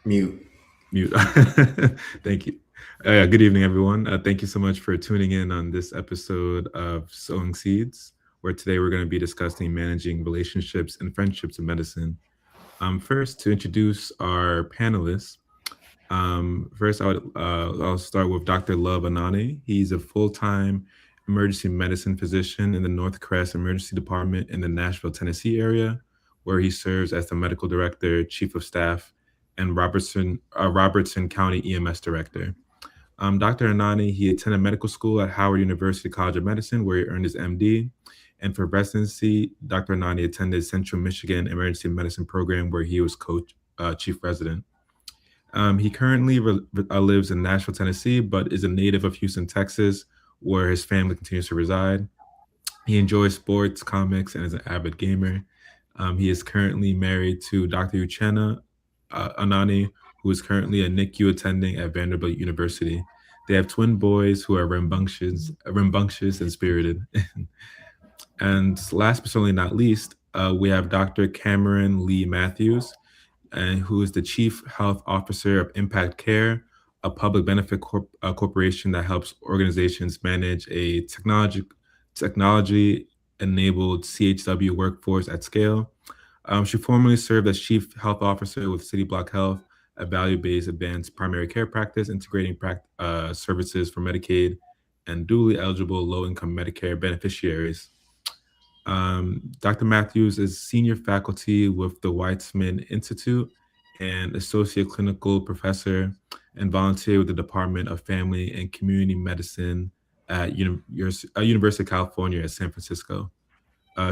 Mute. Mute. Thank you. Good evening, everyone. Thank you so much for tuning in on this episode of Sowing Seeds, where today we're going to be discussing managing relationships and friendships in medicine. First, to introduce our panelists, first I'll start with Dr. Love Anani. He's a full-time emergency medicine physician in the North Crest Emergency Department in the Nashville, Tennessee area, where he serves as the medical director, chief of staff, and Robertson County EMS director. Dr. Anani, he attended medical school at Howard University College of Medicine, where he earned his MD. And for residency, Dr. Anani attended Central Michigan Emergency Medicine Program, where he was chief resident. He currently lives in Nashville, Tennessee, but is a native of Houston, Texas, where his family continues to reside. He enjoys sports, comics, and is an avid gamer. He is currently married to Dr. Uchenna Anani, who is currently a NICU attending at Vanderbilt University. They have twin boys who are rambunctious and spirited. And last but certainly not least, we have Dr. Cameron Lee Matthews, and who is the Chief Health Officer of Impact Care, a public benefit corporation that helps organizations manage a technology enabled CHW workforce at scale. She formerly served as Chief Health Officer with City Block Health, a value based advanced primary care practice integrating services for Medicaid and duly eligible low income Medicare beneficiaries. Dr. Matthews is senior faculty with the Weitzman Institute and associate clinical professor and volunteer with the Department of Family and Community Medicine at University of California at San Francisco.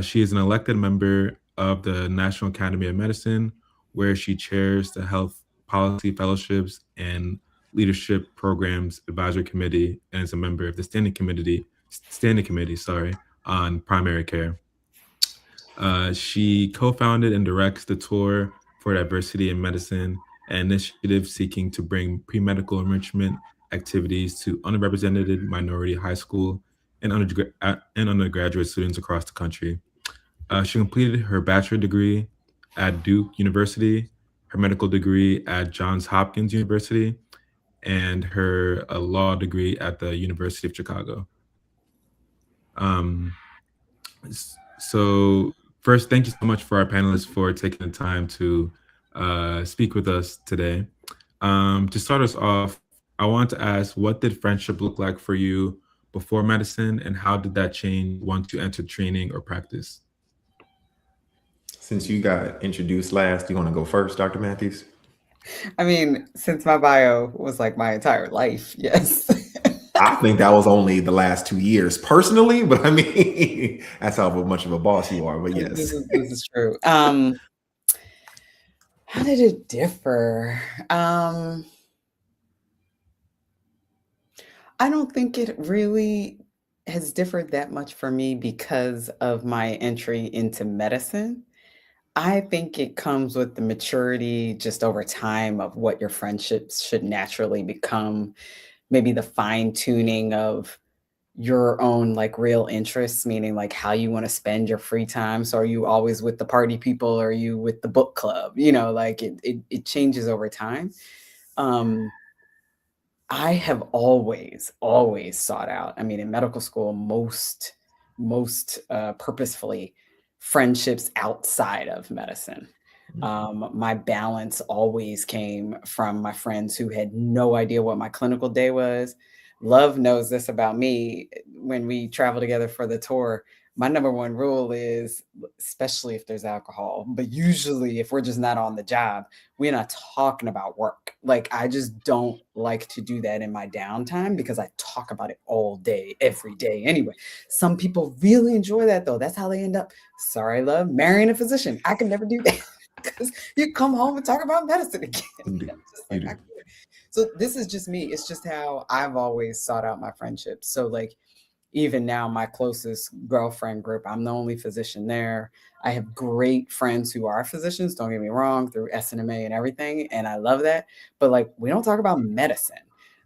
She is an elected member of the National Academy of Medicine, where she chairs the Health Policy Fellowships and Leadership Programs Advisory Committee and is a member of the Standing Committee, on primary care. She co-founded and directs the Tour for Diversity in Medicine, an initiative seeking to bring pre-medical enrichment activities to underrepresented minority high school and undergraduate students across the country. She completed her bachelor degree at Duke University, her medical degree at Johns Hopkins University, and her law degree at the University of Chicago. Um, so first, thank you so much for our panelists for taking the time to speak with us today. To start us off, I want to ask, what did friendship look like for you before medicine, and how did that change once you entered training or practice? Since you got introduced last, you want to go first, Dr. Matthews? I mean, since my bio was like my entire life, yes. I think that was only the last 2 years personally, but I mean, that's how much of a boss you are. But This yes. is this is true. How did it differ? I don't think it really has differed that much for me because of my entry into medicine. I think it comes with the maturity just over time of what your friendships should naturally become, maybe the fine tuning of your own like real interests, meaning like how you want to spend your free time. So are you always with the party people? Or are you with the book club? Like it changes over time. Um, I have always sought out, I mean, in medical school, most purposefully, friendships outside of medicine. My balance always came from my friends who had no idea what my clinical day was. Love knows this about me. When we travel together for the tour, my number one rule is, especially if there's alcohol, but usually if we're just not on the job, we're not talking about work. Like, I just don't like to do that in my downtime because I talk about it all day, every day anyway. Some people really enjoy that though. That's how they end up, sorry, love, marrying a physician. I can never do that because you come home and talk about medicine again. You do. I'm just You like, do. so this is just me. It's just how I've always sought out my friendships. So like, even now, my closest girlfriend group, I'm the only physician there. I have great friends who are physicians, don't get me wrong, through SNMA and everything, and I love that. But like, we don't talk about medicine.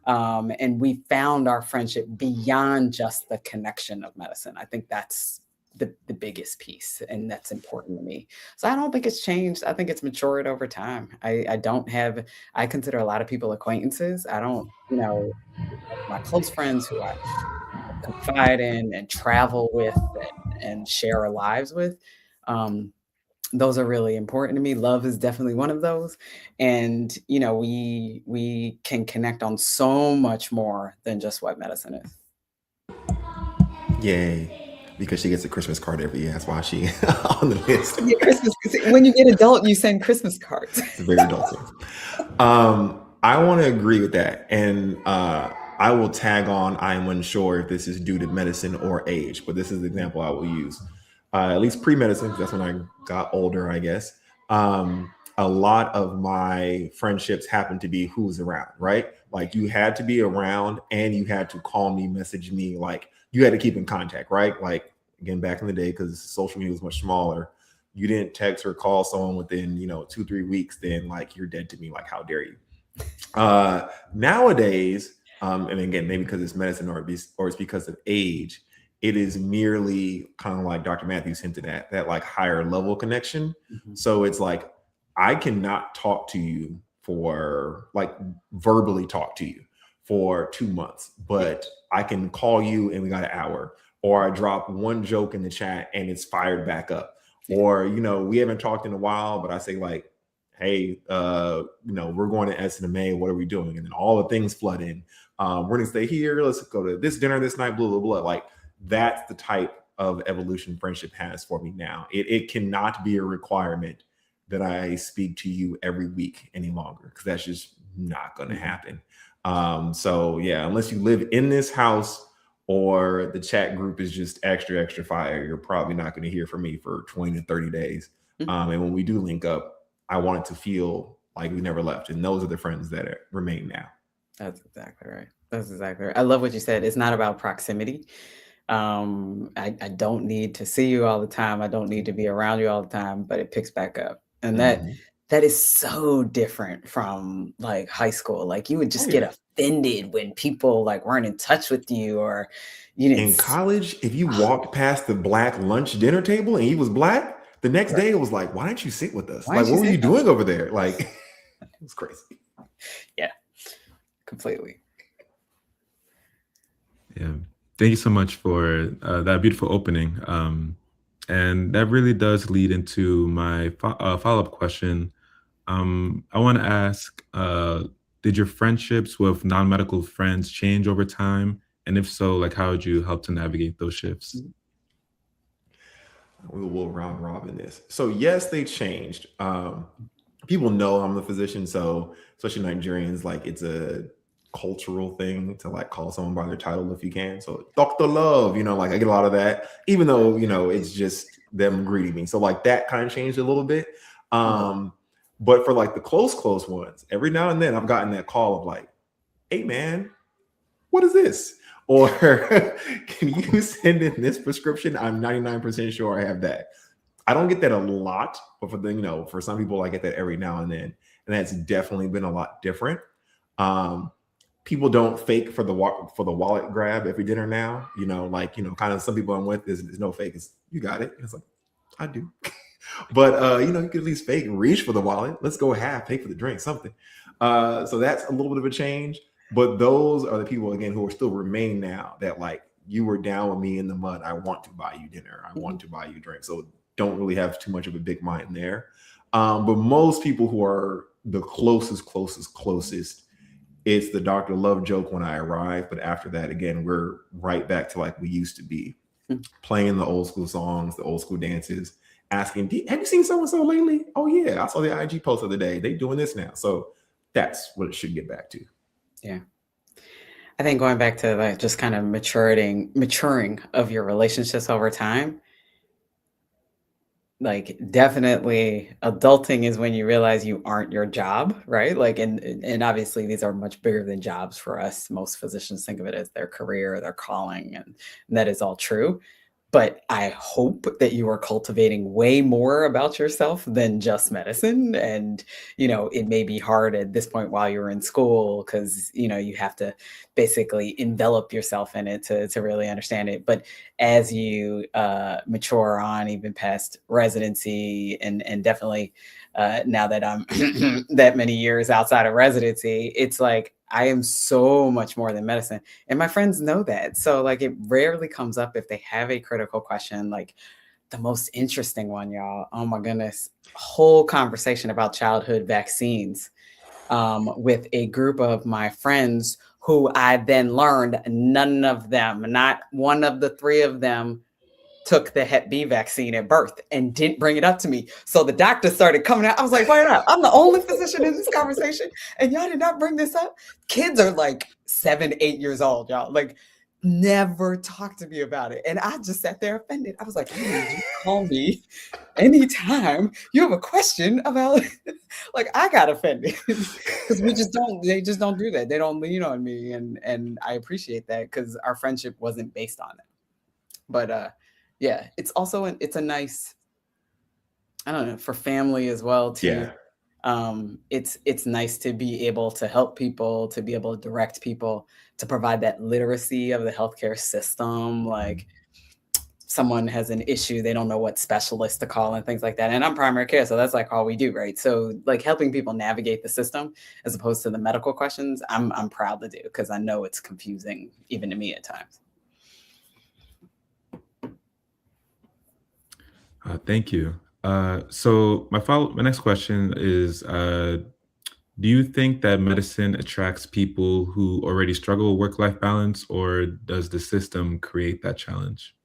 And we found our friendship beyond just the connection of medicine. I think that's the biggest piece, and that's important to me. So I don't think it's changed. I think it's matured over time. I don't have. I consider a lot of people acquaintances. I don't, my close friends who I confide in and travel with and share our lives with. Um, those are really important to me. Love is definitely one of those. And we can connect on so much more than just what medicine is. Yay. Because she gets a Christmas card every year. That's why she on the list. Yeah, Christmas. When you get adult, you send Christmas cards. It's a very adult thing. I want to agree with that. And I will tag on, I'm unsure if this is due to medicine or age, but this is the example I will use. At least pre-medicine, because that's when I got older, I guess. A lot of my friendships happened to be who's around, right? Like you had to be around and you had to call me, message me, like you had to keep in contact, right? Like again, back in the day, because social media was much smaller, you didn't text or call someone within 2-3 weeks, then like you're dead to me, like how dare you. Nowadays, and again, maybe because it's medicine or it's because of age, it is merely kind of like Dr. Matthews hinted at, that like higher level connection. So it's like I cannot talk to you for like verbally talk to you for 2 months, but I can call you and we got an hour, or I drop one joke in the chat and it's fired back up. Or, we haven't talked in a while, but I say like, hey, we're going to SNMA. What are we doing? And then all the things flood in. We're going to stay here. Let's go to this dinner this night, blah, blah, blah. Like that's the type of evolution friendship has for me now. It cannot be a requirement that I speak to you every week any longer, because that's just not going to happen. So yeah, unless you live in this house or the chat group is just extra, extra fire, you're probably not going to hear from me for 20 to 30 days. And when we do link up, I want it to feel like we never left. And those are the friends that remain now. That's exactly right. That's exactly right. I love what you said. It's not about proximity. I don't need to see you all the time. I don't need to be around you all the time, but it picks back up. And that is so different from like high school. Like you would just get offended when people like weren't in touch with you, or you didn't. In college, if you walked past the black lunch dinner table and he was black, the next day it was like, why didn't you sit with us? Like, what were you doing over there? Like, it was crazy. Yeah, completely. Yeah. Thank you so much for that beautiful opening. And that really does lead into my follow-up question. I want to ask, did your friendships with non-medical friends change over time? And if so, like how would you help to navigate those shifts? We will round robin this. So yes, they changed. People know I'm a physician, so especially Nigerians, like it's a cultural thing to like call someone by their title if you can. So Dr. Love, like I get a lot of that, even though it's just them greeting me. So like that kind of changed a little bit. But for like the close ones, every now and then I've gotten that call of like, hey man, what is this? Or can you send in this prescription? I'm 99% sure I have that. I don't get that a lot, but for some people, I get that every now and then. And that's definitely been a lot different. People don't fake for the wallet grab every dinner now, kind of some people I'm with is no fake. It's, you got it. It's like, I do. But, you can at least fake reach for the wallet. Let's go pay for the drink, something. So that's a little bit of a change. But those are the people, again, who are still remain now that like you were down with me in the mud. I want to buy you dinner. I want to buy you a drink. So don't really have too much of a big mind there. But most people who are the closest, it's the Dr. Love joke when I arrive. But after that, again, we're right back to like we used to be, playing the old school songs, the old school dances, asking, have you seen so-and-so lately? Oh yeah, I saw the IG post the other day. They doing this now. So that's what it should get back to. Yeah. I think going back to like just kind of maturing of your relationships over time, like definitely adulting is when you realize you aren't your job, right? Like, and obviously these are much bigger than jobs for us. Most physicians think of it as their career, their calling, and that is all true. but I hope that you are cultivating way more about yourself than just medicine. And, it may be hard at this point while you're in school because, you have to basically envelop yourself in it to really understand it. But as you mature on, even past residency, and definitely now that I'm that many years outside of residency, it's like I am so much more than medicine. And my friends know that. So like it rarely comes up if they have a critical question, like the most interesting one, y'all. Oh my goodness. Whole conversation about childhood vaccines with a group of my friends who I then learned none of them, not one of the three of them took the Hep B vaccine at birth and didn't bring it up to me. So the doctor started coming out. I was like, wait up. I'm the only physician in this conversation. And y'all did not bring this up. Kids are like 7, 8 years old, y'all. Like, never talk to me about it. And I just sat there offended. I was like, you call me anytime you have a question about like I got offended. Because they just don't do that. They don't lean on me. And I appreciate that because our friendship wasn't based on it. But yeah, it's also it's a nice, I don't know, for family as well too. Yeah. It's nice to be able to help people, to be able to direct people, to provide that literacy of the healthcare system. Like someone has an issue, they don't know what specialist to call and things like that. And I'm primary care, so that's like all we do, right? So like helping people navigate the system as opposed to the medical questions, I'm proud to do because I know it's confusing even to me at times. Thank you. So my next question is, do you think that medicine attracts people who already struggle with work-life balance, or does the system create that challenge?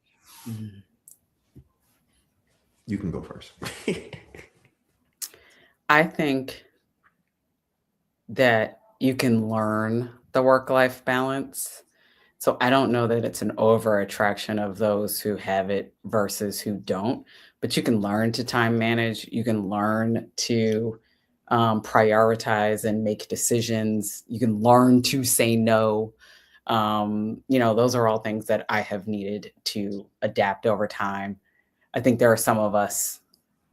You can go first. I think that you can learn the work-life balance. So I don't know that it's an over attraction of those who have it versus who don't, but you can learn to time manage. You can learn to prioritize and make decisions. You can learn to say no. Those are all things that I have needed to adapt over time. I think there are some of us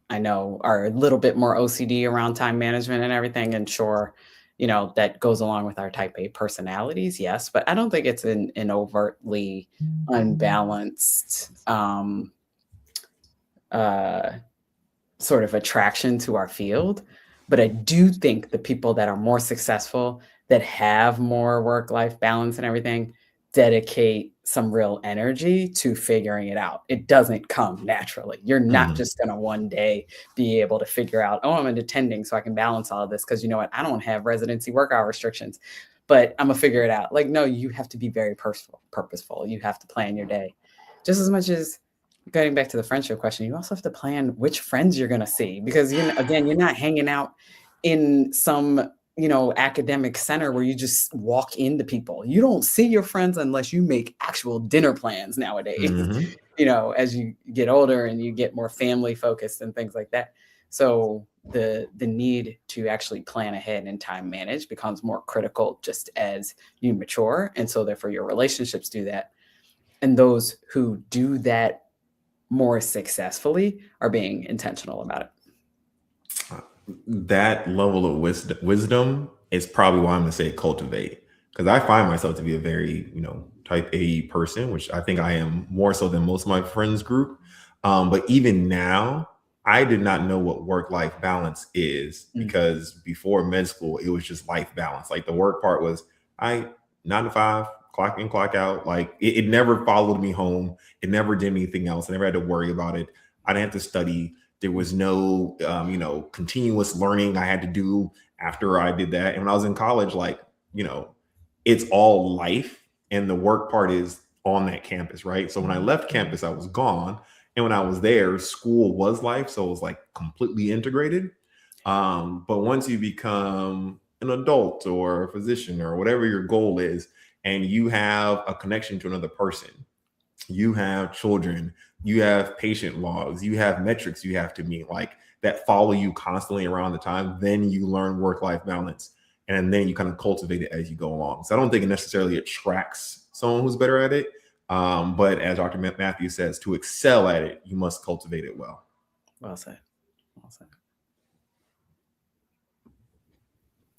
I know are a little bit more OCD around time management and everything. And sure, that goes along with our type A personalities, yes, but I don't think it's an overtly unbalanced sort of attraction to our field. But I do think the people that are more successful, that have more work-life balance and everything, dedicate some real energy to figuring it out. It doesn't come naturally. You're not just going to one day be able to figure out, oh, I'm an attending so I can balance all of this because you know what? I don't have residency work hour restrictions, but I'm going to figure it out. Like, no, you have to be very purposeful. You have to plan your day. Just as much as getting back to the friendship question, you also have to plan which friends you're going to see because, you're not hanging out in some academic center where you just walk into people. You don't see your friends unless you make actual dinner plans nowadays, as you get older and you get more family focused and things like that. So the need to actually plan ahead and time manage becomes more critical just as you mature. And so therefore your relationships do that. And those who do that more successfully are being intentional about it. That level of wisdom is probably why I'm going to say cultivate, because I find myself to be a very, type A person, which I think I am more so than most of my friends group. But even now, I did not know what work-life balance is because before med school, it was just life balance. Like the work part was 9 to 5, clock in, clock out. Like it never followed me home. It never did anything else. I never had to worry about it. I didn't have to study. There was no, continuous learning I had to do after I did that. And when I was in college, it's all life and the work part is on that campus, right? So when I left campus, I was gone. And when I was there, school was life. So it was like completely integrated. But once you become an adult or a physician or whatever your goal is, and you have a connection to another person, you have children, you have patient logs, you have metrics you have to meet, like that follow you constantly around the time, then you learn work-life balance. And then you kind of cultivate it as you go along. So I don't think it necessarily attracts someone who's better at it. But as Dr. Matthews says, to excel at it, you must cultivate it well. Well said. Well said.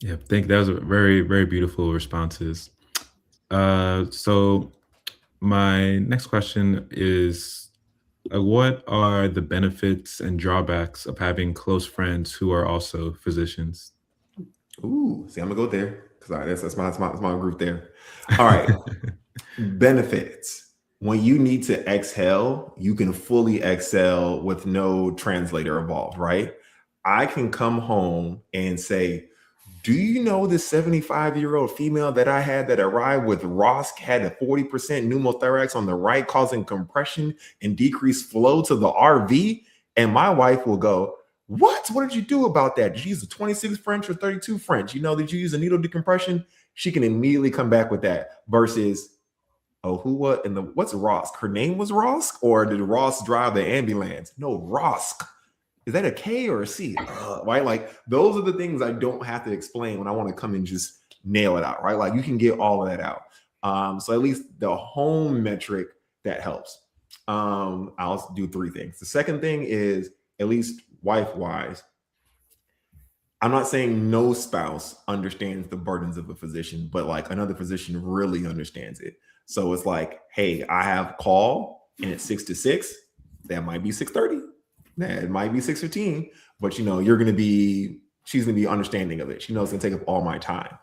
Yeah, I think that was a very, very beautiful responses. So my next question is, what are the benefits and drawbacks of having close friends who are also physicians? Ooh, see, I'm gonna go there because that's my group there. All right, benefits. When you need to exhale, you can fully exhale with no translator involved, right? I can come home and say, do you know this 75-year-old female that I had that arrived with ROSC had a 40% pneumothorax on the right, causing compression and decreased flow to the RV? And my wife will go, what? What did you do about that? Did you use a 26 French or 32 French? Did you use a needle decompression? She can immediately come back with that versus, oh, who, what, and what's Rosk? Her name was Rosk, or did Ross drive the ambulance? No, Rosk. Is that a K or a C? Right? Like, those are the things I don't have to explain when I want to come and just nail it out, right? Like, you can get all of that out. So at least the home metric, that helps. I'll do three things. The second thing is, at least wife-wise, I'm not saying no spouse understands the burdens of a physician, but like another physician really understands it. So it's like, hey, I have call and it's 6 to 6. That might be 6:30. It might be 6:15, but she's gonna be understanding of it. She knows it's gonna take up all my time.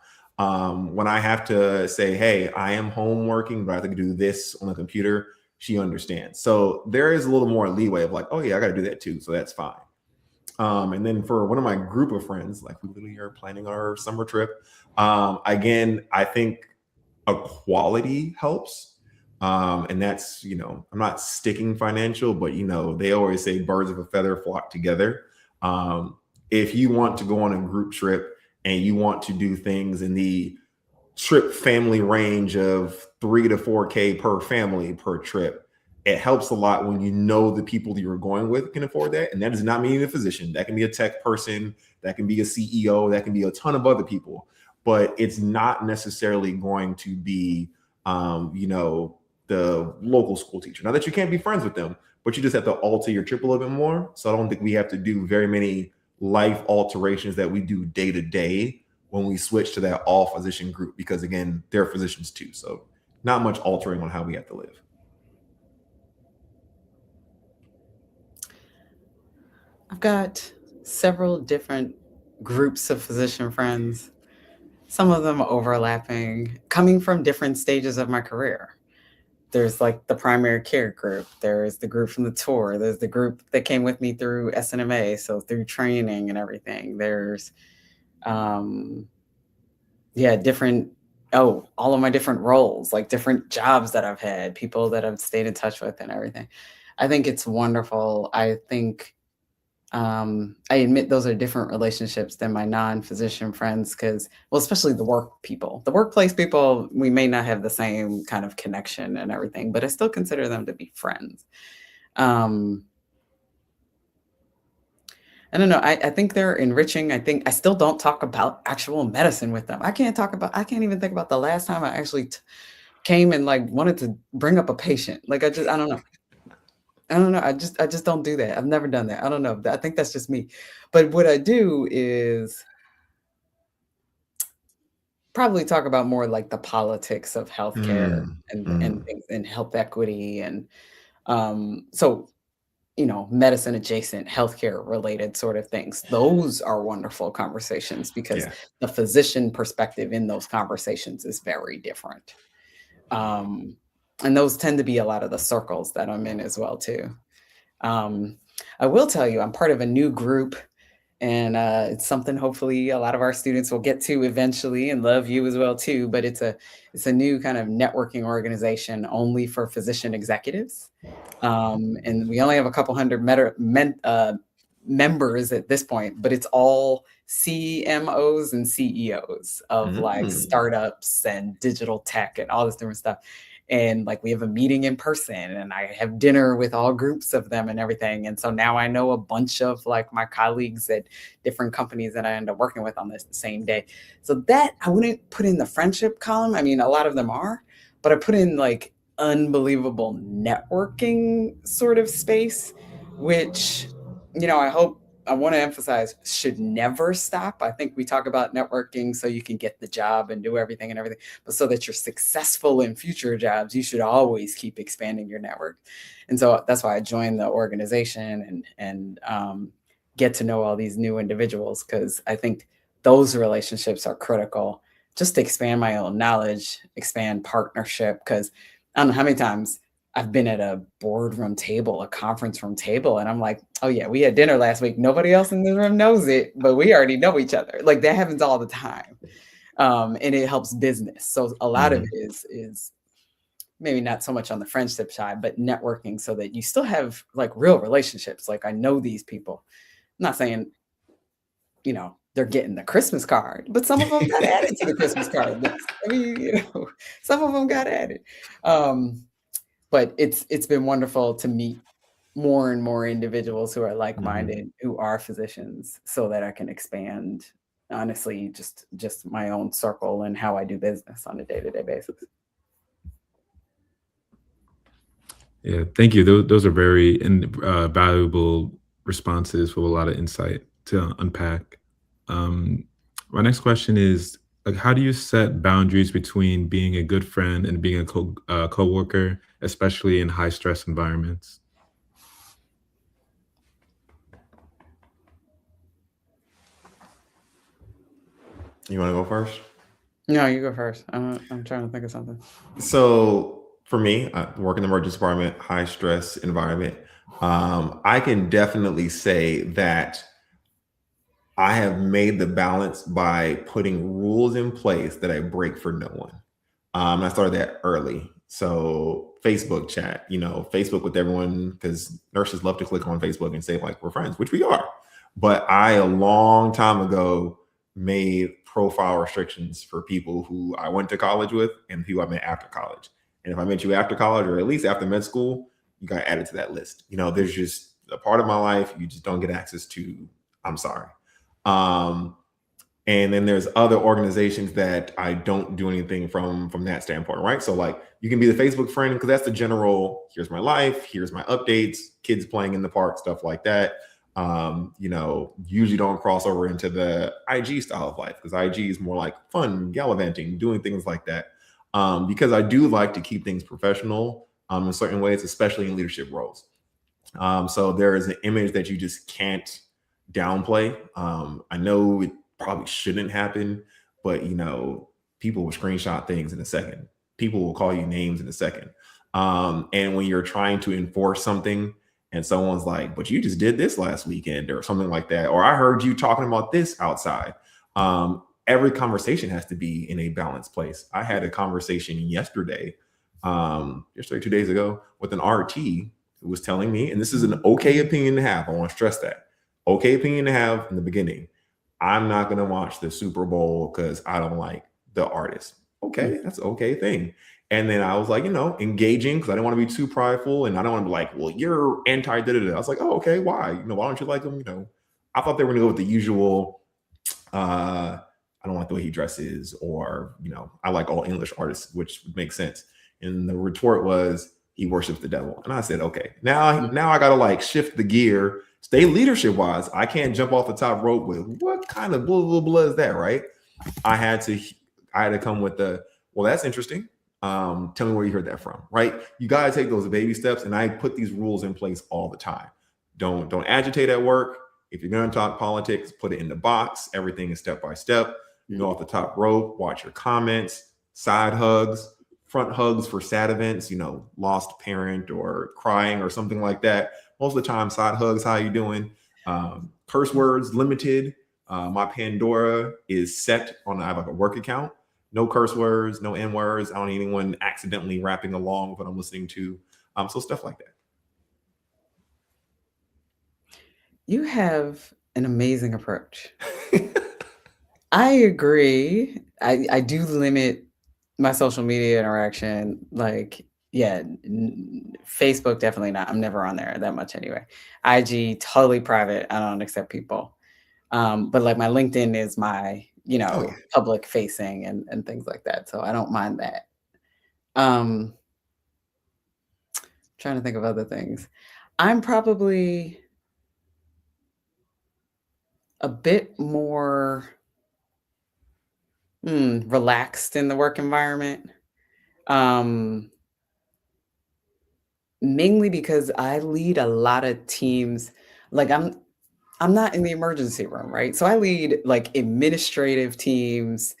When I have to say, hey, I am home working, but I have to do this on the computer, she understands. So there is a little more leeway of like, oh yeah, I gotta do that too. So that's fine. And then for one of my group of friends, like we literally are planning our summer trip. Again, I think equality helps. And that's, I'm not sticking financial, but they always say birds of a feather flock together. If you want to go on a group trip and you want to do things in the trip family range of 3 to 4K per family per trip, it helps a lot when you know the people that you're going with can afford that. And that does not mean a physician. That can be a tech person, that can be a CEO, that can be a ton of other people. But it's not necessarily going to be, the local school teacher. Not that you can't be friends with them, but you just have to alter your trip a little bit more. So I don't think we have to do very many life alterations that we do day to day when we switch to that all physician group, because again, they're physicians too. So not much altering on how we have to live. I've got several different groups of physician friends, some of them overlapping, coming from different stages of my career. There's like the primary care group, there's the group from the tour, there's the group that came with me through SNMA, so through training and everything. There's different, all of my different roles, like different jobs that I've had, people that I've stayed in touch with and everything. I think it's wonderful. I think I admit those are different relationships than my non-physician friends because, well, especially the workplace people, we may not have the same kind of connection and everything, but I still consider them to be friends. I don't know. I think they're enriching. I think I still don't talk about actual medicine with them. I can't even think about the last time I actually came and like wanted to bring up a patient. Like I don't know. I just don't do that. I've never done that. I don't know. I think that's just me. But what I do is probably talk about more like the politics of healthcare and things and health equity and so medicine adjacent healthcare related sort of things. Those are wonderful conversations because the physician perspective in those conversations is very different. And those tend to be a lot of the circles that I'm in as well, too. I will tell you, I'm part of a new group, and it's something hopefully a lot of our students will get to eventually and love you as well, too. But it's a new kind of networking organization only for physician executives. And we only have a couple hundred members at this point, but it's all CMOs and CEOs of like startups and digital tech and all this different stuff. And like we have a meeting in person and I have dinner with all groups of them and everything. And so now I know a bunch of like my colleagues at different companies that I end up working with on this same day. So that I wouldn't put in the friendship column. I mean, a lot of them are, but I put in like unbelievable networking sort of space, which, I want to emphasize should never stop. I think we talk about networking so you can get the job and do everything and everything, but so that you're successful in future jobs, you should always keep expanding your network. And so that's why I joined the organization and get to know all these new individuals, because I think those relationships are critical just to expand my own knowledge, expand partnership. Because I don't know how many times I've been at a boardroom table, a conference room table, and I'm like, oh yeah, we had dinner last week. Nobody else in the room knows it, but we already know each other. Like that happens all the time. And it helps business. So a lot of it is maybe not so much on the friendship side, but networking so that you still have like real relationships. Like I know these people. I'm not saying, they're getting the Christmas card, but some of them got added to the Christmas card list. I mean, some of them got added. But it's been wonderful to meet more and more individuals who are like-minded, who are physicians, so that I can expand, honestly, just my own circle and how I do business on a day-to-day basis. Yeah, thank you. Those are very valuable responses with a lot of insight to unpack. My next question is, like, how do you set boundaries between being a good friend and being a coworker, especially in high stress environments? You want to go first? No, you go first. I'm trying to think of something. So for me, I work in the emergency department, high stress environment. I can definitely say that I have made the balance by putting rules in place that I break for no one. I started that early. So Facebook chat, Facebook with everyone, because nurses love to click on Facebook and say like we're friends, which we are. But I a long time ago made profile restrictions for people who I went to college with and people I met after college. And if I met you after college or at least after med school, you got added to that list. There's just a part of my life you just don't get access to. I'm sorry. Um, and then there's other organizations that I don't do anything from that standpoint, right? So like you can be the Facebook friend because that's the general, here's my life, here's my updates, kids playing in the park, stuff like that. Usually don't cross over into the IG style of life because IG is more like fun, gallivanting, doing things like that. Because I do like to keep things professional in certain ways, especially in leadership roles. So there is an image that you just can't downplay. I know it probably shouldn't happen, but people will screenshot things in a second. People will call you names in a second. And when you're trying to enforce something and someone's like, but you just did this last weekend or something like that, or I heard you talking about this outside. Every conversation has to be in a balanced place. I had a conversation yesterday, 2 days ago, with an RT who was telling me, and this is an okay opinion to have. I want to stress that. Okay opinion to have in the beginning. I'm not going to watch the Super Bowl because I don't like the artist. Okay, that's an okay thing. And then I was like, engaging because I didn't want to be too prideful and I don't want to be like, well, you're anti da da da. I was like, oh, okay, why? Why don't you like him? I thought they were going to go with the usual. I don't like the way he dresses, or I like all English artists, which makes sense. And the retort was, he worships the devil. And I said, okay, now I got to like shift the gear. Stay leadership wise. I can't jump off the top rope with what kind of blah, blah, blah is that, right? I had to come with well, that's interesting. Tell me where you heard that from, right? You got to take those baby steps. And I put these rules in place all the time. Don't agitate at work. If you're going to talk politics, put it in the box. Everything is step by step. Go off the top rope, watch your comments, side hugs, front hugs for sad events, lost parent or crying or something like that. Most of the time, side hugs, how you doing? Curse words limited. My Pandora is set on, I have like a work account. No curse words, no N words. I don't need anyone accidentally rapping along with what I'm listening to. So stuff like that. You have an amazing approach. I agree. I do limit my social media interaction. Like, yeah, Facebook definitely not. I'm never on there that much anyway. IG totally private. I don't accept people. But like my LinkedIn is my, public facing and things like that. So I don't mind that. Trying to think of other things. I'm probably a bit more relaxed in the work environment. Um, Mainly because I lead a lot of teams. Like I'm not in the emergency room, right? So I lead like administrative teams,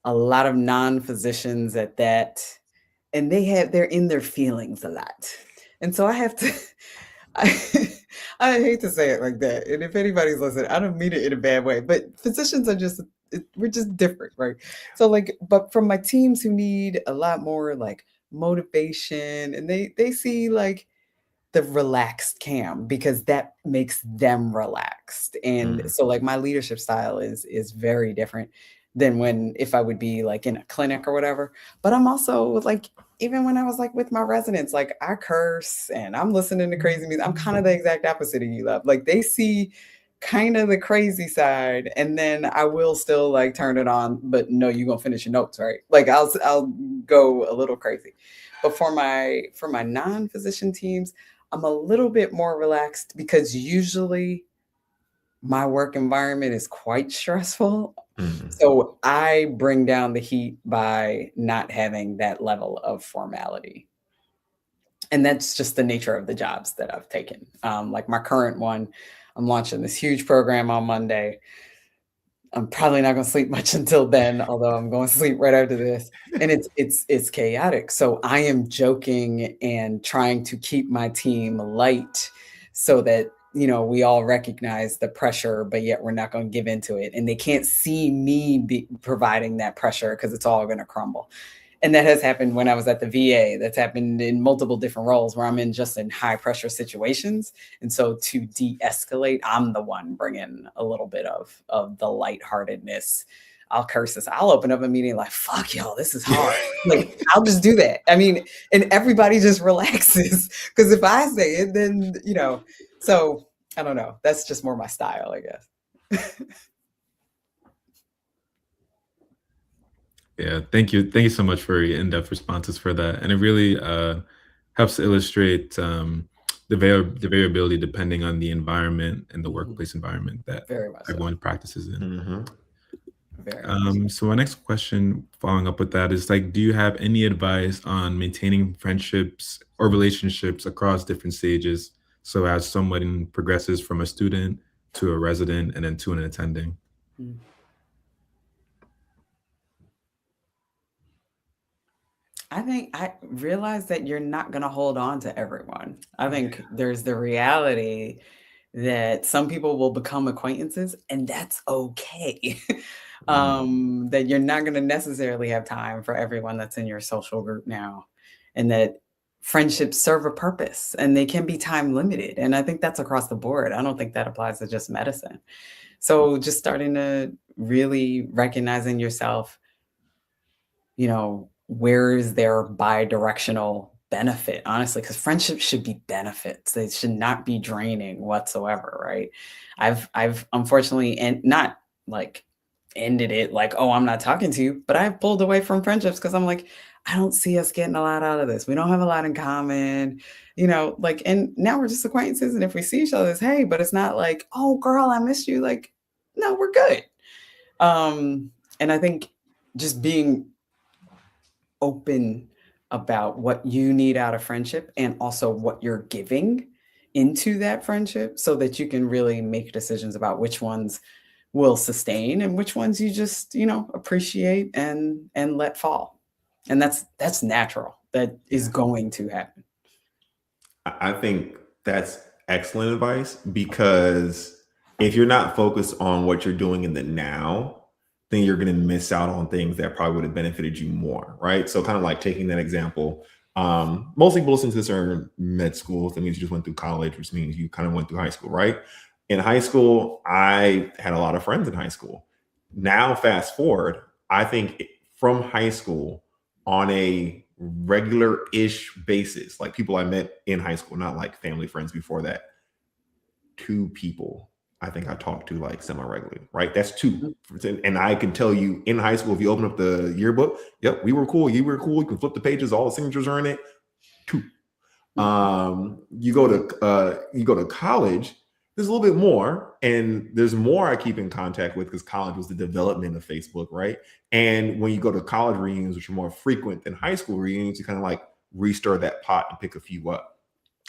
a lot of non-physicians at that, and they're in their feelings a lot. And so I have to I I hate to say it like that. And if anybody's listening, I don't mean it in a bad way, but physicians are just we're just different, right? So like, but from my teams who need a lot more like motivation, and they see like the relaxed Cam because that makes them relaxed. And Mm. so like my leadership style is very different than when if I would be like in a clinic or whatever. But I'm also like even when I was like with my residents, like I curse and I'm listening to crazy music. I'm kind of the exact opposite of you, love. Like they see kind of the crazy side and then I will still like turn it on, but no, you're gonna finish your notes, right? Like I'll go a little crazy. But for my non-physician teams, I'm a little bit more relaxed because usually my work environment is quite stressful. Mm. So I bring down the heat by not having that level of formality. And that's just the nature of the jobs that I've taken. Like my current one, I'm launching this huge program on Monday. I'm probably not gonna sleep much until then, although I'm going to sleep right after this. And it's chaotic. So I am joking and trying to keep my team light so that we all recognize the pressure, but yet we're not going to give into it. And they can't see me providing that pressure because it's all going to crumble. And that has happened when I was at the VA. That's happened in multiple different roles where I'm in high pressure situations. And so to de-escalate, I'm the one bringing a little bit of the lightheartedness. I'll curse this. I'll open up a meeting like, fuck y'all, this is hard. Like, I'll just do that. I mean, and everybody just relaxes. Because if I say it, then, so I don't know. That's just more my style, I guess. Yeah, thank you. Thank you so much for your in-depth responses for that. And it really helps illustrate the variability depending on the environment and the workplace environment that Very much so. everyone practices in. Mm-hmm. Very much so. So my next question following up with that is like, do you have any advice on maintaining friendships or relationships across different stages so as someone progresses from a student to a resident and then to an attending? Mm. I think I realize that you're not going to hold on to everyone. I think there's the reality that some people will become acquaintances, and that's okay. That you're not going to necessarily have time for everyone that's in your social group now, and that friendships serve a purpose and they can be time limited. And I think that's across the board. I don't think that applies to just medicine. So just starting to really recognizing yourself, where is their bi-directional benefit, honestly, because friendships should be benefits. They should not be draining whatsoever, right? I've unfortunately and not like ended it like, oh, I'm not talking to you, but I've pulled away from friendships because I'm like, I don't see us getting a lot out of this. We don't have a lot in common, like, and now we're just acquaintances. And if we see each other, it's hey, but it's not like, oh girl, I missed you. Like, no, we're good. And I think just being open about what you need out of friendship and also what you're giving into that friendship so that you can really make decisions about which ones will sustain and which ones you just appreciate and let fall. And that's natural. That is going to happen. I think that's excellent advice because if you're not focused on what you're doing in the now, then you're going to miss out on things that probably would have benefited you more, right? So kind of like taking that example, most people since this are in med school, that means you just went through college, which means you kind of went through high school, right? In high school, I had a lot of friends in high school. Now, fast forward, I think from high school on a regular-ish basis, like people I met in high school, not like family friends before that, 2 people I think I talked to like semi-regularly, right? That's 2. And I can tell you in high school, if you open up the yearbook, yep, we were cool, you were cool, you can flip the pages, all the signatures are in it. 2. You go to college, there's a little bit more, and there's more I keep in contact with because college was the development of Facebook, right? And when you go to college reunions, which are more frequent than high school reunions, you kind of like restir that pot and pick a few up.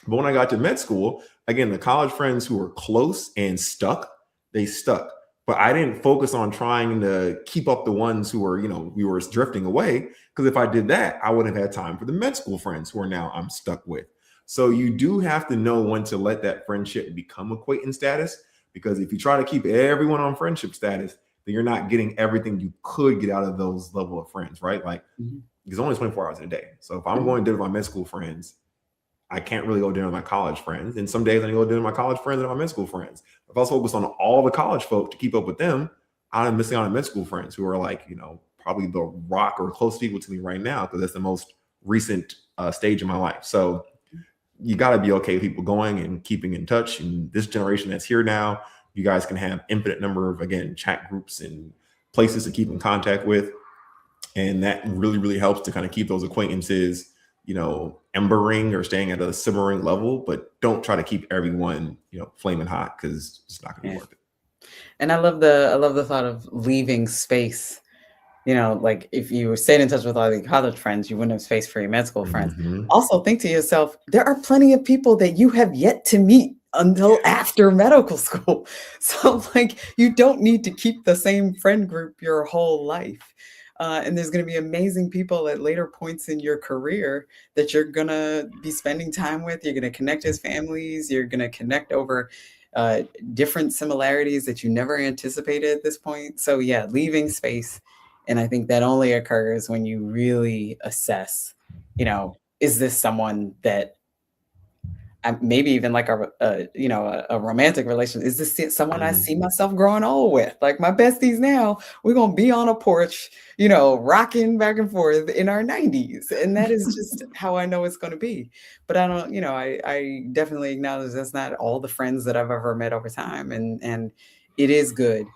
But when I got to med school, again, the college friends who were close and stuck, they stuck. But I didn't focus on trying to keep up the ones who were, we were drifting away. Because if I did that, I wouldn't have had time for the med school friends who are now I'm stuck with. So you do have to know when to let that friendship become acquaintance status. Because if you try to keep everyone on friendship status, then you're not getting everything you could get out of those level of friends, right? Like, there's only 24 hours in a day. So if I'm going to dinner with my med school friends, I can't really go dinner with my college friends. And some days I go dinner with my college friends and my med school friends. If I was focused on all the college folk to keep up with them, I'm missing out on med school friends who are like, probably the rock or close people to me right now because that's the most recent stage of my life. So you got to be okay with people going and keeping in touch. And this generation that's here now, you guys can have infinite number of, again, chat groups and places to keep in contact with. And that really, really helps to kind of keep those acquaintances, embering or staying at a simmering level, but don't try to keep everyone, flaming hot because it's not going to be worth it. And I love the thought of leaving space. Like if you stayed in touch with all your college friends, you wouldn't have space for your med school friends. Also think to yourself, there are plenty of people that you have yet to meet until after medical school. So like you don't need to keep the same friend group your whole life. And there's going to be amazing people at later points in your career that you're going to be spending time with. You're going to connect as families. You're going to connect over different similarities that you never anticipated at this point. So yeah, leaving space. And I think that only occurs when you really assess, is this someone that maybe even like a romantic relation? Is this someone I see myself growing old with? Like my besties now, we're going to be on a porch, rocking back and forth in our 90s. And that is just how I know it's going to be. But I don't, I definitely acknowledge that's not all the friends that I've ever met over time. And it is good,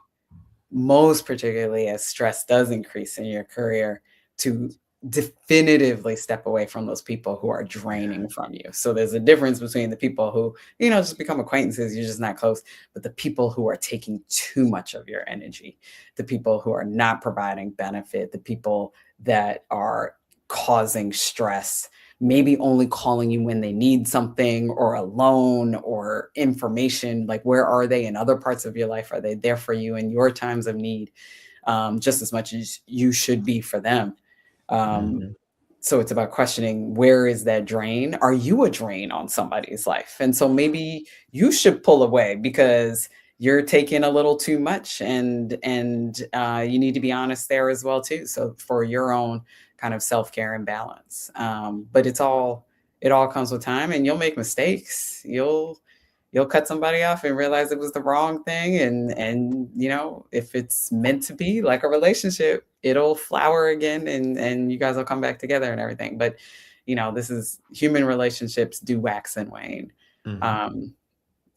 most particularly as stress does increase in your career, to definitively step away from those people who are draining from you. So there's a difference between the people who, just become acquaintances, you're just not close, but the people who are taking too much of your energy, the people who are not providing benefit, the people that are causing stress, maybe only calling you when they need something or a loan or information. Like, where are they in other parts of your life? Are they there for you in your times of need? Just as much as you should be for them. So it's about questioning, where is that drain? Are you a drain on somebody's life? And so maybe you should pull away because you're taking a little too much, and you need to be honest there as well too. So for your own kind of self-care and balance. But it all comes with time, and you'll make mistakes. You'll cut somebody off and realize it was the wrong thing. And if it's meant to be like a relationship, it'll flower again and you guys will come back together and everything. But, this is human relationships do wax and wane.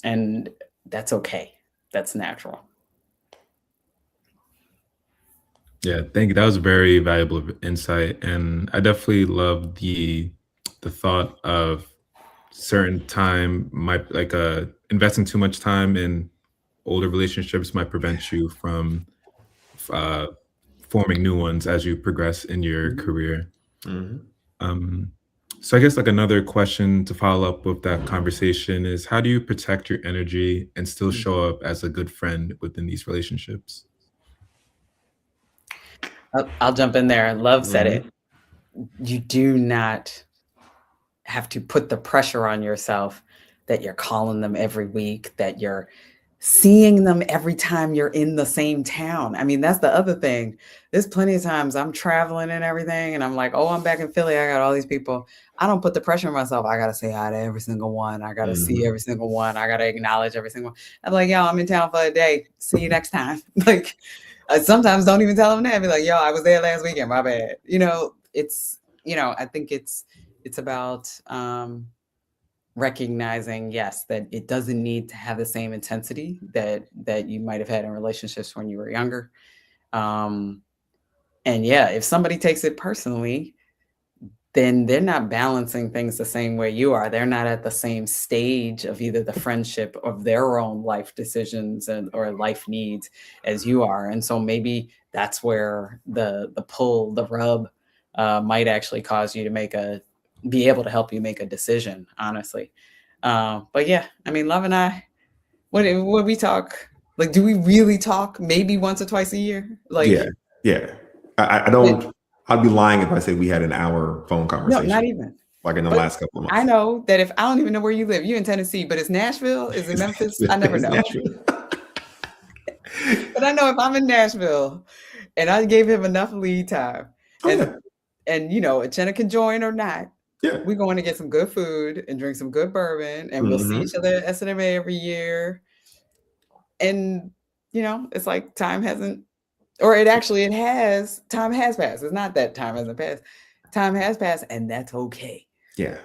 And that's okay. That's natural. Yeah, thank you. That was very valuable insight. And I definitely love the thought of certain time might investing too much time in older relationships might prevent you from forming new ones as you progress in your career. So I guess another question to follow up with that conversation is, how do you protect your energy and still show up as a good friend within these relationships? I'll jump in there. Love said it. You do not have to put the pressure on yourself that you're calling them every week, that you're seeing them every time you're in the same town. I mean, that's the other thing. There's plenty of times I'm traveling and everything, and I'm like, oh, I'm back in Philly. I got all these people. I don't put the pressure on myself. I got to say hi to every single one. I got to see every single one. I got to acknowledge every single one. I'm like, yo, I'm in town for a day. See you next time. Like, I sometimes don't even tell them that. I'd be like, yo, I was there last weekend. My bad. It's, I think it's about recognizing, yes, that it doesn't need to have the same intensity that you might have had in relationships when you were younger. And yeah, if somebody takes it personally, then they're not balancing things the same way you are. They're not at the same stage of either the friendship of their own life decisions or life needs as you are. And so maybe that's where the pull, the rub might actually cause you to be able to help you make a decision, honestly. But yeah, I mean, Love and I, when we talk, like, do we really talk maybe once or twice a year? Like, yeah. I don't. I'd be lying if I said we had an hour phone no, conversation not even. like in the But last couple of I months. know that if I don't even know where you live, you're in Tennessee, but it's Nashville, is it Memphis? I never It's know. Nashville. But I know if I'm in Nashville and I gave him enough lead time, Oh, and yeah. and Jenna can join or not, Yeah. we're going to get some good food and drink some good bourbon, and we'll see each other at SNMA every year. And it's like time hasn't, or it has, time has passed. It's not that time hasn't passed. Time has passed, and that's okay. Yeah.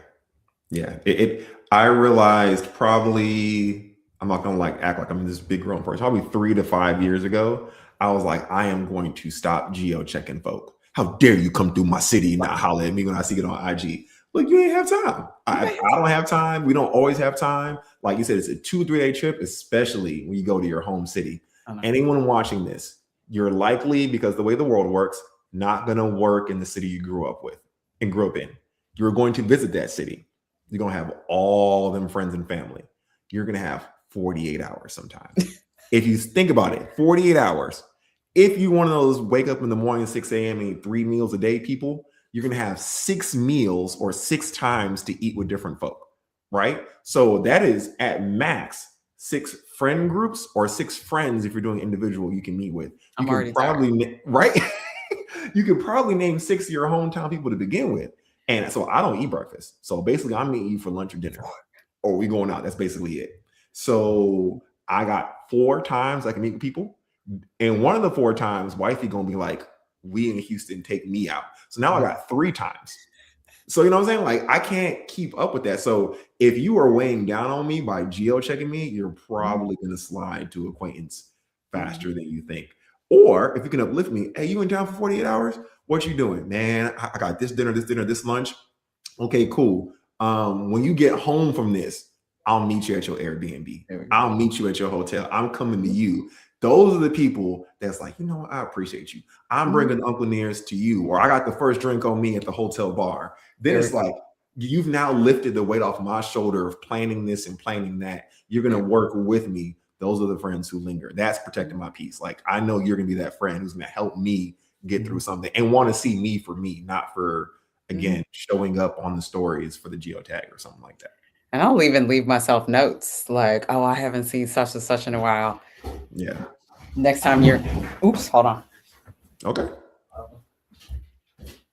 I realized probably, I'm not gonna like act like I'm this big grown person. Probably 3 to 5 years ago, I was like, I am going to stop geo checking folk. How dare you come through my city and not holler at me when I see it on IG? Look, you ain't have time. I don't have time. We don't always have time. Like you said, it's a 2-3 day trip, especially when you go to your home city. Anyone watching this, you're likely, because the way the world works, not gonna work in the city you grew up in. You're going to visit that city. You're going to have all them friends and family. You're going to have 48 hours sometimes. If you think about it, 48 hours. If you're one of those wake up in the morning, 6 a.m. and eat 3 meals a day people, you're going to have 6 meals or 6 times to eat with different folk, right? So that is at max 6 friend groups or 6 friends if you're doing individual you can meet with. You can probably, right? You could probably name 6 of your hometown people to begin with. And so I don't eat breakfast. So basically I'm meeting you for lunch or dinner, or we going out. That's basically it. So I got 4 times I can meet with people. And one of the 4 times, wifey gonna be like, we in Houston, take me out. So now I got 3 times. So you know what I'm saying? Like I can't keep up with that. So if you are weighing down on me by geo checking me, you're probably gonna slide to acquaintance faster than you think. Or if you can uplift me, hey, you in town for 48 hours? What you doing? Man, I got this dinner, this lunch. Okay, cool. When you get home from this, I'll meet you at your Airbnb. I'll meet you at your hotel. I'm coming to you. Those are the people that's like, I appreciate you. I'm bringing Uncle Nears to you, or I got the first drink on me at the hotel bar. Then it's like, you've now lifted the weight off my shoulder of planning this and planning that. You're going to work with me. Those are the friends who linger. That's protecting my peace. Like, I know you're going to be that friend who's going to help me get through something and want to see me for me, not for, again, showing up on the stories for the geotag or something like that. And I'll even leave myself notes like, oh, I haven't seen such and such in a while. Yeah. Next time hold on. Okay.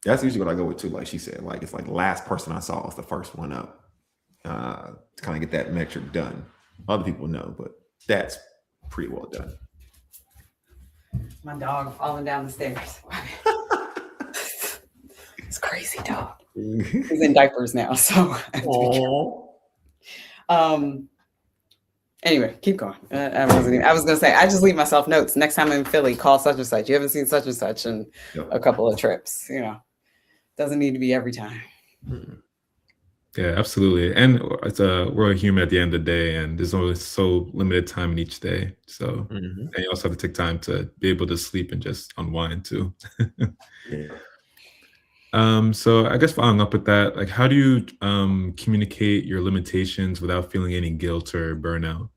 That's usually what I go with too. Like she said, like it's like last person I saw was the first one up. To kind of get that metric done. Other people know, but that's pretty well done. My dog falling down the stairs. It's crazy dog. He's in diapers now, so. Anyway, keep going. I was gonna say I just leave myself notes. Next time I'm in Philly, call such and such. You haven't seen such and such in a couple of trips. Doesn't need to be every time. Yeah, absolutely. And we're human at the end of the day, and there's only so limited time in each day. So and you also have to take time to be able to sleep and just unwind too. So I guess following up with that, like how do you communicate your limitations without feeling any guilt or burnout?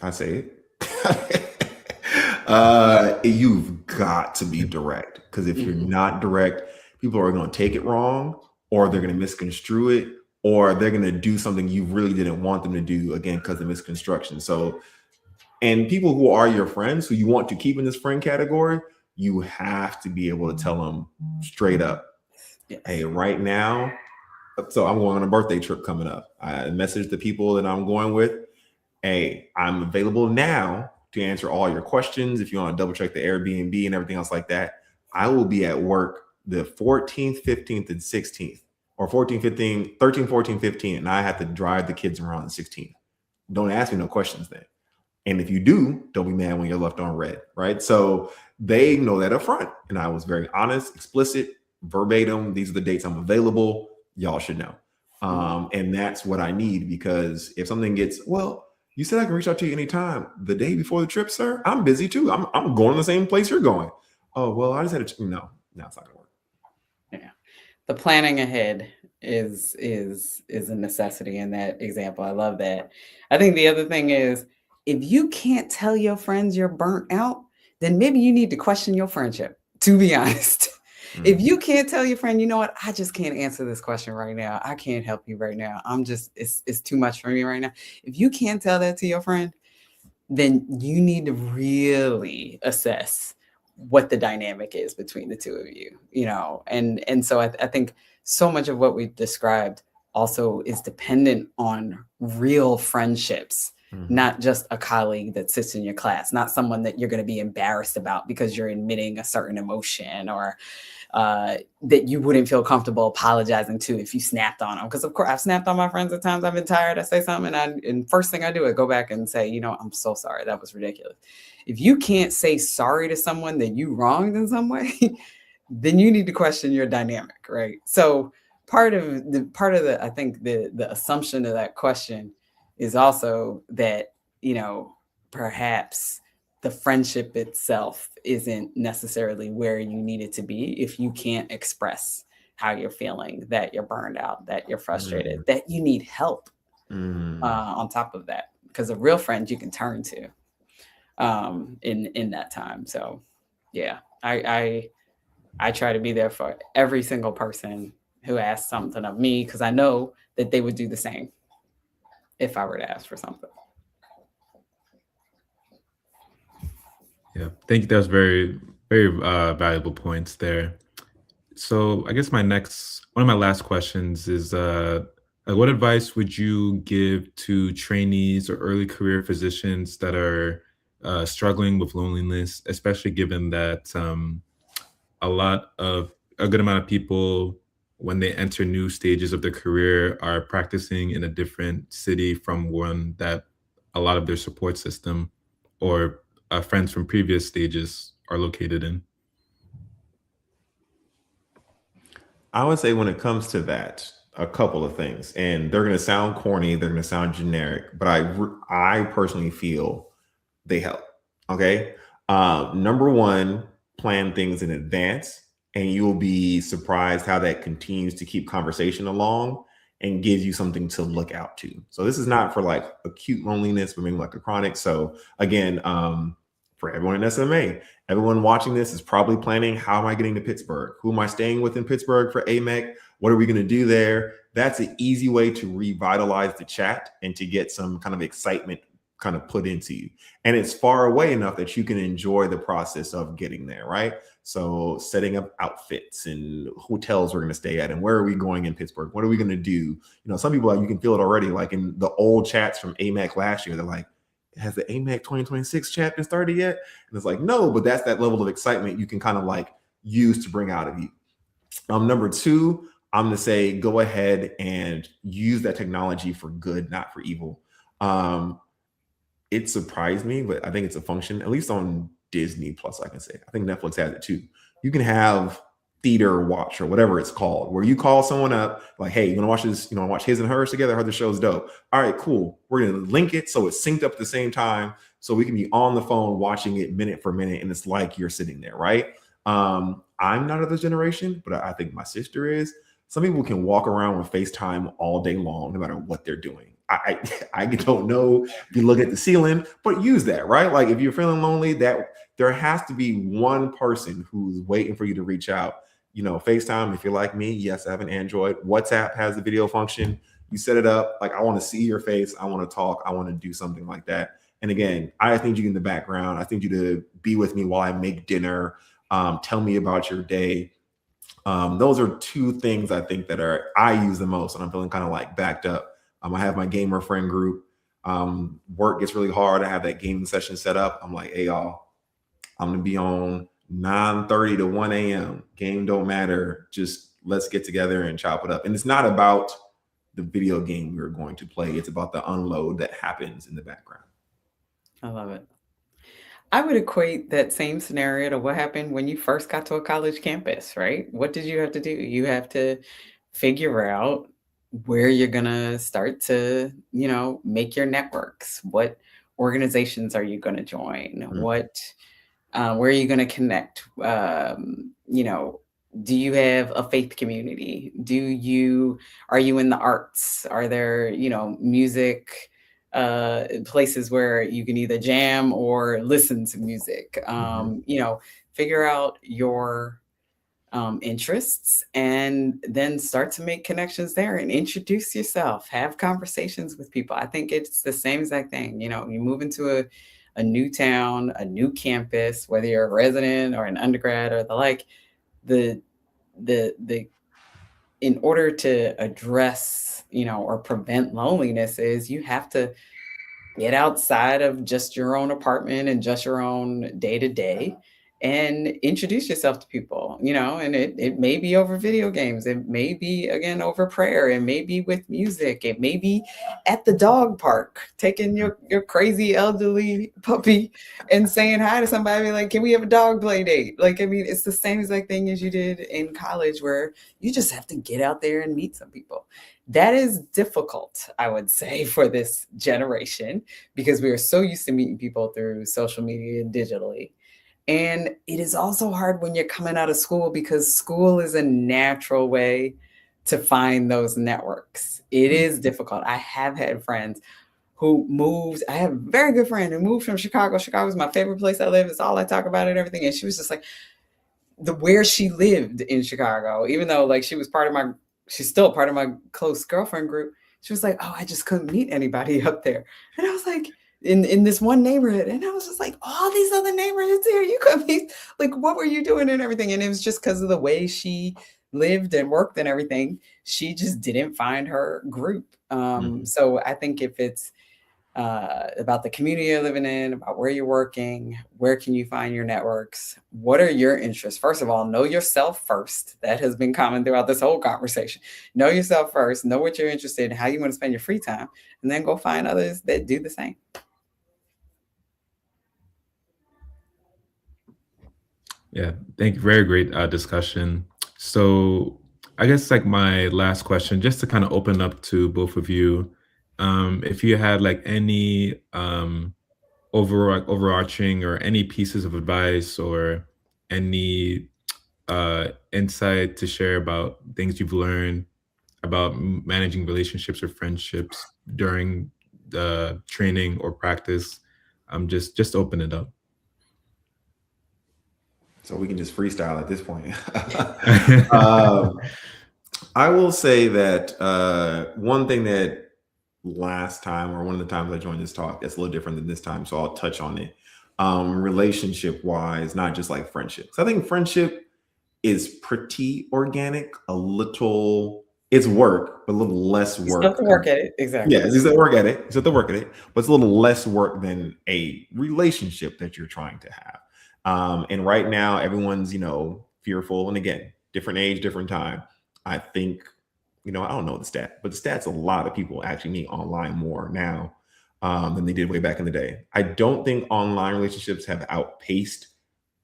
I say it. You've got to be direct, because if you're not direct, people are going to take it wrong, or they're going to misconstrue it, or they're going to do something you really didn't want them to do, again, because of misconstruction. So, and people who are your friends, who you want to keep in this friend category, you have to be able to tell them straight up, hey, right now, so I'm going on a birthday trip coming up. I messaged the people that I'm going with, hey, I'm available now to answer all your questions. If you want to double check the Airbnb and everything else like that, I will be at work the 14th, 15th, and 16th, or 14, 15, 13, 14, 15, and I have to drive the kids around the 16th. Don't ask me no questions then. And if you do, don't be mad when you're left on red, right? So they know that up front. And I was very honest, explicit. verbatim, these are the dates I'm available. Y'all should know. And that's what I need, because if something gets, well, you said I can reach out to you anytime. The day before the trip, sir, I'm busy too. I'm going to the same place you're going. Oh, well, I just had to, no, it's not going to work. Yeah. The planning ahead is a necessity in that example. I love that. I think the other thing is, if you can't tell your friends you're burnt out, then maybe you need to question your friendship, to be honest. If you can't tell your friend, you know what, I just can't answer this question right now. I can't help you right now. It's too much for me right now. If you can't tell that to your friend, then you need to really assess what the dynamic is between the two of you, and so I think so much of what we've described also is dependent on real friendships, not just a colleague that sits in your class, not someone that you're going to be embarrassed about because you're admitting a certain emotion, or that you wouldn't feel comfortable apologizing to if you snapped on them. Because of course I've snapped on my friends at times. I've been tired. I say something, and first thing I do is go back and say, I'm so sorry. That was ridiculous. If you can't say sorry to someone that you wronged in some way, then you need to question your dynamic, right? So part of the I think the assumption of that question is also that, perhaps the friendship itself isn't necessarily where you need it to be if you can't express how you're feeling, that you're burned out, that you're frustrated, that you need help on top of that, because a real friend you can turn to in that time. So yeah, I try to be there for every single person who asks something of me, because I know that they would do the same if I were to ask for something. Yeah, thank you. That was very, very valuable points there. So I guess one of my last questions is, what advice would you give to trainees or early career physicians that are struggling with loneliness, especially given that a good amount of people, when they enter new stages of their career, are practicing in a different city from one that a lot of their support system or friends from previous stages are located in? I would say when it comes to that, a couple of things, and they're going to sound corny, they're going to sound generic, but I personally feel they help. Okay. Number one, plan things in advance, and you'll be surprised how that continues to keep conversation along and gives you something to look out to. So this is not for like acute loneliness, but maybe like a chronic. So again, for everyone in SMA, everyone watching this is probably planning, how am I getting to Pittsburgh? Who am I staying with in Pittsburgh for AMEC? What are we going to do there? That's an easy way to revitalize the chat and to get some kind of excitement kind of put into you. And it's far away enough that you can enjoy the process of getting there, right? So setting up outfits and hotels we're going to stay at, and where are we going in Pittsburgh? What are we going to do? Some people, like, you can feel it already, like in the old chats from AMEC last year, they're like, has the AMEC 2026 chat been started yet? And it's like, no, but that's that level of excitement you can kind of like use to bring out of you. Number two, I'm going to say, go ahead and use that technology for good, not for evil. It surprised me, but I think it's a function, at least on Disney Plus, I can say. I think Netflix has it too. You can have theater watch or whatever it's called, where you call someone up like, hey, you want to watch this? Watch His and Hers together? I heard the show's dope. All right, cool. We're going to link it so it's synced up at the same time, so we can be on the phone watching it minute for minute, and it's like you're sitting there, right? I'm not of this generation, but I think my sister is. Some people can walk around with FaceTime all day long, no matter what they're doing. I don't know if you look at the ceiling, but use that, right? Like if you're feeling lonely, that there has to be one person who's waiting for you to reach out. FaceTime, if you're like me, yes, I have an Android. WhatsApp has the video function. You set it up. Like, I want to see your face. I want to talk. I want to do something like that. And again, I just need you in the background. I need you to be with me while I make dinner. Tell me about your day. Those are two things I think that I use the most, and I'm feeling kind of like backed up. I have my gamer friend group. Work gets really hard. I have that gaming session set up. I'm like, hey, y'all, I'm going to be on 9:30 to 1 a.m. Game don't matter. Just let's get together and chop it up. And it's not about the video game we're going to play. It's about the unload that happens in the background. I love it. I would equate that same scenario to what happened when you first got to a college campus, right? What did you have to do? You have to figure out where you're gonna start to, make your networks. What organizations are you gonna join? Where are you going to connect? Do you have a faith community? Are you in the arts? Are there, music places where you can either jam or listen to music? Figure out your interests and then start to make connections there and introduce yourself, have conversations with people. I think it's the same exact thing. You move into a new town, a new campus, whether you're a resident or an undergrad or the like, the the in order to address, or prevent loneliness is you have to get outside of just your own apartment and just your own day to day and introduce yourself to people, and it may be over video games. It may be, again, over prayer. It may be with music. It may be at the dog park, taking your crazy elderly puppy and saying hi to somebody like, can we have a dog play date? Like, I mean, it's the same exact thing as you did in college where you just have to get out there and meet some people. That is difficult, I would say, for this generation because we are so used to meeting people through social media and digitally. And it is also hard when you're coming out of school because school is a natural way to find those networks. It is difficult. I have had friends who moved. I have a very good friend who moved from Chicago. Chicago is my favorite place I live. It's all I talk about and everything. And she was just like, where she lived in Chicago, even though like she's still part of my close girlfriend group. She was like, oh, I just couldn't meet anybody up there. And I was like, in this one neighborhood. And I was just like, all these other neighborhoods here, you could be like, what were you doing and everything? And it was just because of the way she lived and worked and everything. She just didn't find her group. So I think if it's about the community you're living in, about where you're working, where can you find your networks? What are your interests? First of all, know yourself first. That has been common throughout this whole conversation. Know yourself first, know what you're interested in, how you want to spend your free time, and then go find others that do the same. Yeah, thank you. Very great discussion. So I guess like my last question, just to kind of open up to both of you, if you had like any overarching or any pieces of advice or any insight to share about things you've learned about managing relationships or friendships during the training or practice, just open it up. So we can just freestyle at this point. I will say that one thing that last time, or one of the times I joined this talk, that's a little different than this time, so I'll touch on it. Relationship wise, not just like friendships. I think friendship is pretty organic, it's work, but a little less work. You still have to work at it, exactly. Yeah, you still work at it. But it's a little less work than a relationship that you're trying to have. And right now, everyone's, fearful. And again, different age, different time. I think, I don't know the stat, but the stat's a lot of people actually meet online more now than they did way back in the day. I don't think online relationships have outpaced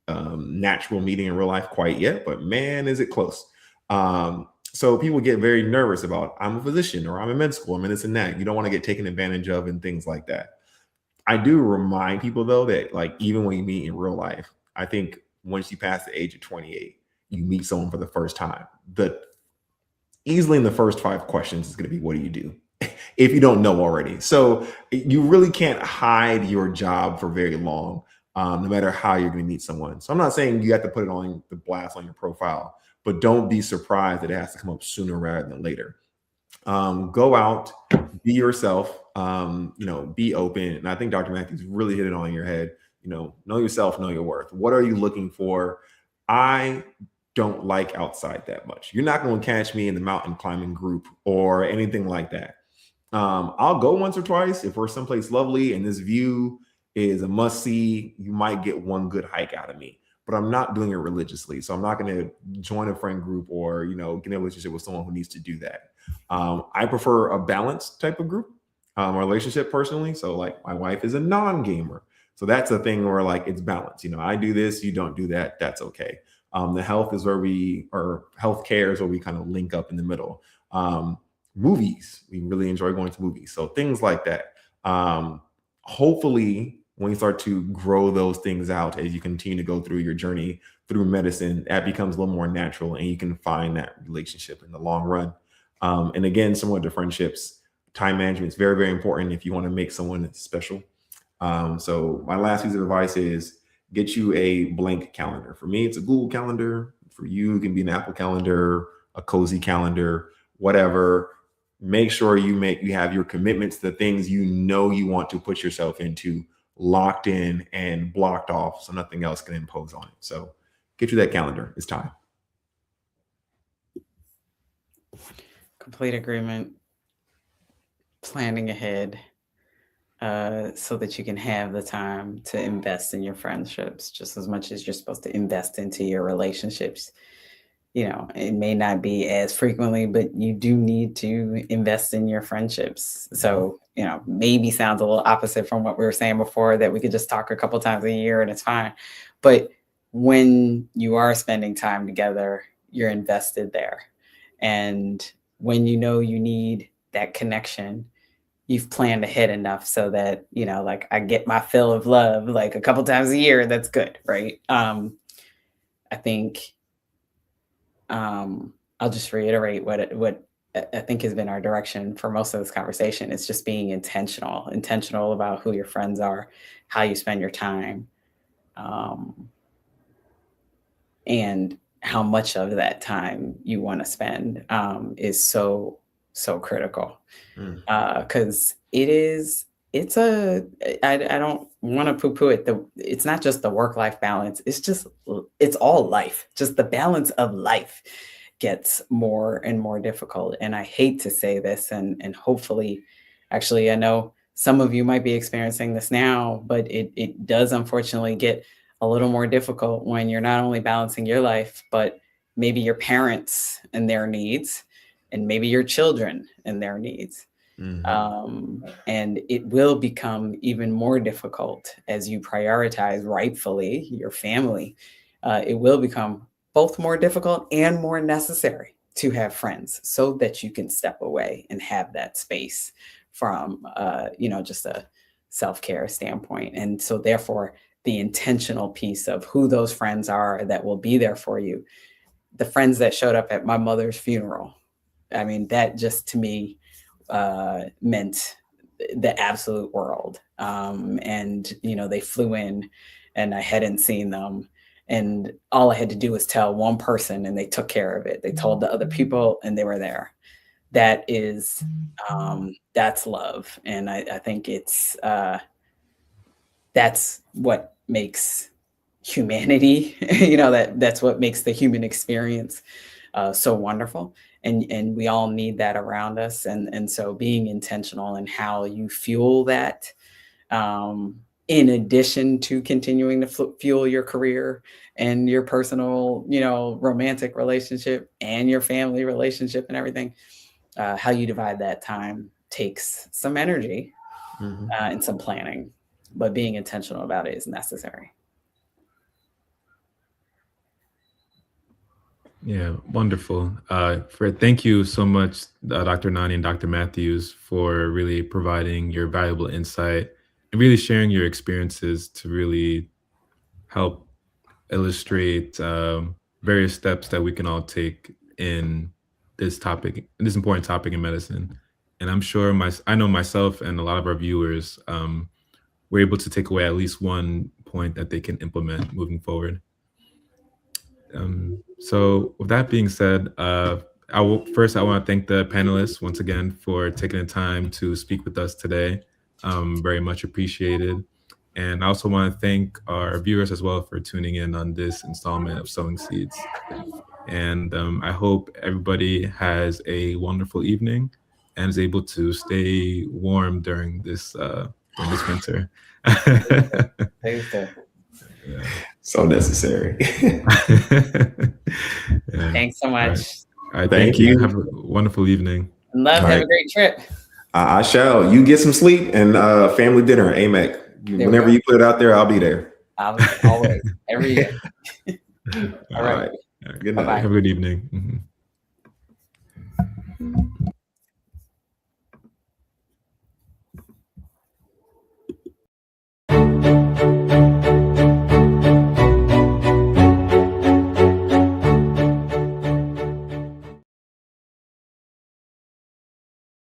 natural meeting in real life quite yet, but man, is it close. So people get very nervous about, I'm a physician or I'm in med school, I'm in this and that. You don't want to get taken advantage of and things like that. I do remind people though that like even when you meet in real life, I think once you pass the age of 28, you meet someone for the first time. Easily in the first 5 questions is going to be, what do you do? If you don't know already. So you really can't hide your job for very long, no matter how you're going to meet someone. So I'm not saying you have to put it on the blast on your profile, but don't be surprised that it has to come up sooner rather than later. Go out, be yourself, be open. And I think Dr. Matthews really hit it on your head. Know yourself, know your worth. What are you looking for? I don't like outside that much. You're not going to catch me in the mountain climbing group or anything like that. I'll go once or twice if we're someplace lovely and this view is a must see. You might get one good hike out of me, but I'm not doing it religiously. So I'm not going to join a friend group or, get in a relationship with someone who needs to do that. I prefer a balanced type of group, relationship personally. So like my wife is a non-gamer. So that's a thing where like it's balance. You know, I do this, you don't do that. That's okay. The health is where healthcare is where we kind of link up in the middle. Movies, we really enjoy going to movies. So things like that. Hopefully, when you start to grow those things out as you continue to go through your journey through medicine, that becomes a little more natural and you can find that relationship in the long run. And again, similar to friendships, time management is very, very important if you want to make someone special. So my last piece of advice is get you a blank calendar. For me, it's a Google Calendar. For you, it can be an Apple Calendar, a cozy calendar, whatever. Make sure you have your commitments, the things you know you want to put yourself into, locked in and blocked off so nothing else can impose on it. So get you that calendar. It's time. Complete agreement. Planning ahead so that you can have the time to invest in your friendships just as much as you're supposed to invest into your relationships. You know, it may not be as frequently, but you do need to invest in your friendships. So, you know, maybe sounds a little opposite from what we were saying before, that we could just talk a couple times a year and it's fine. But when you are spending time together, you're invested there. And when you know you need that connection, you've planned ahead enough so that, you know, like I get my fill of love like a couple times a year. That's good, right? I think I'll just reiterate what I think has been our direction for most of this conversation. It's just being intentional about who your friends are, how you spend your time, and how much of that time you want to spend is so critical. Because I don't want to poo-poo it. It's not just the work-life balance. It's all life. Just the balance of life gets more and more difficult. And I hate to say this, and hopefully, actually, I know some of you might be experiencing this now, but it does unfortunately get a little more difficult when you're not only balancing your life, but maybe your parents and their needs, and maybe your children and their needs. And it will become even more difficult as you prioritize rightfully your family. It will become both more difficult and more necessary to have friends so that you can step away and have that space from, just a self-care standpoint. And so therefore, the intentional piece of who those friends are that will be there for you. The friends that showed up at my mother's funeral, I mean, that just to me meant the absolute world. And, they flew in and I hadn't seen them. And all I had to do was tell one person and they took care of it. They told the other people and they were there. That is, that's love. And I think that's what makes humanity, that's what makes the human experience so wonderful. And we all need that around us. And so being intentional in how you fuel that, in addition to continuing to fuel your career and your personal, romantic relationship and your family relationship and everything, how you divide that time takes some energy and some planning, but being intentional about it is necessary. Yeah, wonderful. Thank you so much, Dr. Nani and Dr. Matthews, for really providing your valuable insight and really sharing your experiences to really help illustrate various steps that we can all take in this important topic in medicine. And I'm sure I know myself and a lot of our viewers were able to take away at least one point that they can implement moving forward. So with that being said, I want to thank the panelists once again for taking the time to speak with us today. Very much appreciated. And I also want to thank our viewers as well for tuning in on this installment of Sowing Seeds. And I hope everybody has a wonderful evening and is able to stay warm during this winter. Yeah. So necessary. Yeah. Thanks so much. All right. Thank you. Have a wonderful evening. Love. Have a great trip. I shall. You get some sleep and family dinner. AMEC. Whenever you put it out there, I'll be there. Always, every year. All right. Good night. Have a good evening.